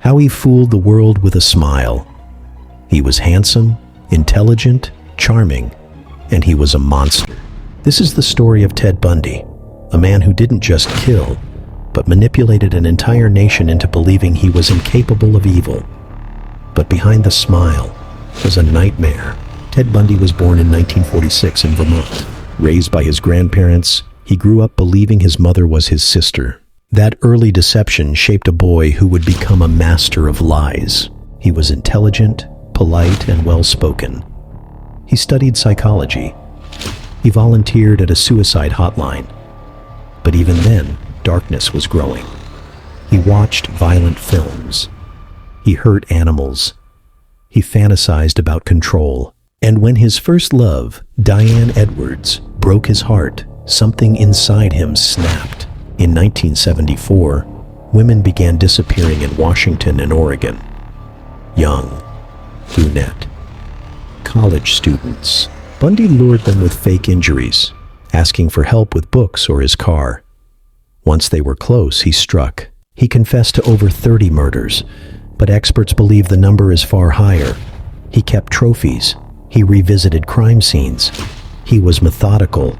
how he fooled the world with a smile. He was handsome, intelligent, charming, and he was a monster. This is the story of Ted Bundy, a man who didn't just kill, but manipulated an entire nation into believing he was incapable of evil. But behind the smile was a nightmare. Ted Bundy was born in 1946 in Vermont. Raised by his grandparents, he grew up believing his mother was his sister. That early deception shaped a boy who would become a master of lies. He was intelligent, polite, and well-spoken. He studied psychology. He volunteered at a suicide hotline. But even then, darkness was growing. He watched violent films. He hurt animals. He fantasized about control. And when his first love, Diane Edwards, broke his heart, something inside him snapped. In 1974, women began disappearing in Washington and Oregon. Young, brunette, college students. Bundy lured them with fake injuries, asking for help with books or his car. Once they were close, he struck. He confessed to over 30 murders, but experts believe the number is far higher. He kept trophies. He revisited crime scenes. He was methodical,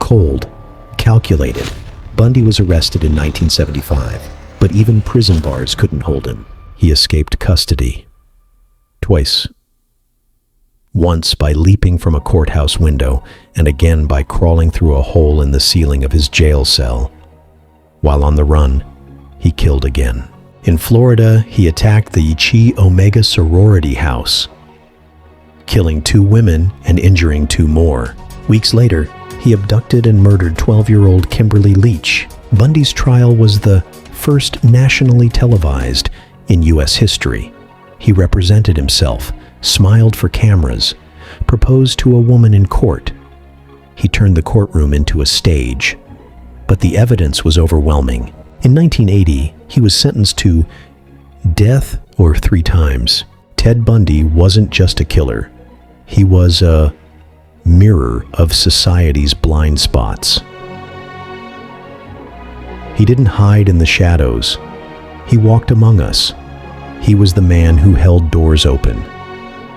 cold, calculated. Bundy was arrested in 1975, but even prison bars couldn't hold him. He escaped custody. Twice. Once by leaping from a courthouse window, and again by crawling through a hole in the ceiling of his jail cell. While on the run, he killed again. In Florida, he attacked the Chi Omega sorority house, killing 2 women and injuring 2 more. Weeks later, he abducted and murdered 12-year-old Kimberly Leach. Bundy's trial was the first nationally televised in U.S. history. He represented himself, smiled for cameras, proposed to a woman in court. He turned the courtroom into a stage. But the evidence was overwhelming. In 1980, he was sentenced to death or 3 times. Ted Bundy wasn't just a killer. He was a mirror of society's blind spots. He didn't hide in the shadows. He walked among us. He was the man who held doors open,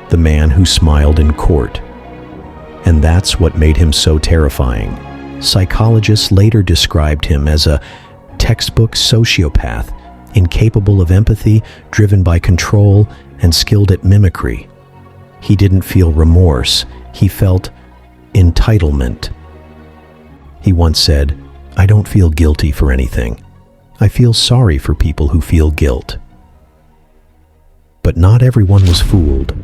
the man who smiled in court. And that's what made him so terrifying. Psychologists later described him as a textbook sociopath, incapable of empathy, driven by control, and skilled at mimicry. He didn't feel remorse. He felt entitlement. He once said, "I don't feel guilty for anything. I feel sorry for people who feel guilt." But not everyone was fooled.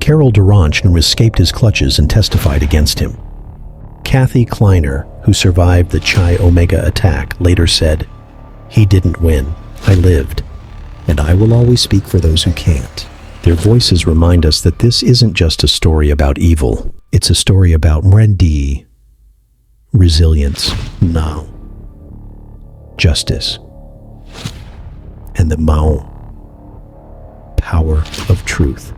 Carol Durant escaped his clutches and testified against him. Kathy Kleiner, who survived the Chi Omega attack, later said, "He didn't win. I lived. And I will always speak for those who can't." Their voices remind us that this isn't just a story about evil. It's a story about Bundy, resilience, now, justice, and the power of truth.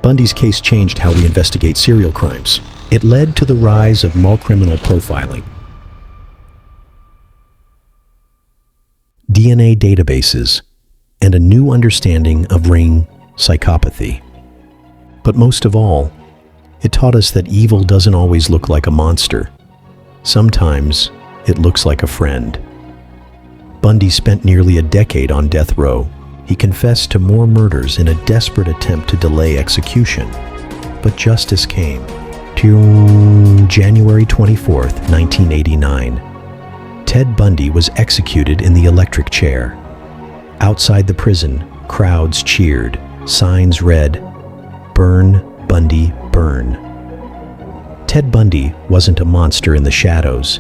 Bundy's case changed how we investigate serial crimes. It led to the rise of more criminal profiling, DNA databases, and a new understanding of ring psychopathy. But most of all, it taught us that evil doesn't always look like a monster. Sometimes it looks like a friend. Bundy spent nearly a decade on death row. He confessed to more murders in a desperate attempt to delay execution. But justice came. January 24th, 1989. Ted Bundy was executed in the electric chair. Outside the prison, crowds cheered. Signs read, "Burn, Bundy, burn." Ted Bundy wasn't a monster in the shadows.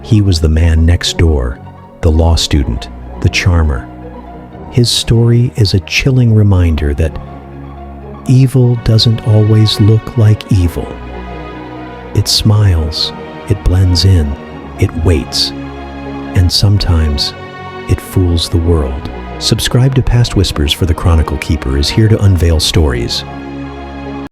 He was the man next door, the law student, the charmer. His story is a chilling reminder that evil doesn't always look like evil. It smiles, it blends in, it waits, and sometimes it fools the world. Subscribe to Past Whispers, for the Chronicle Keeper is here to unveil stories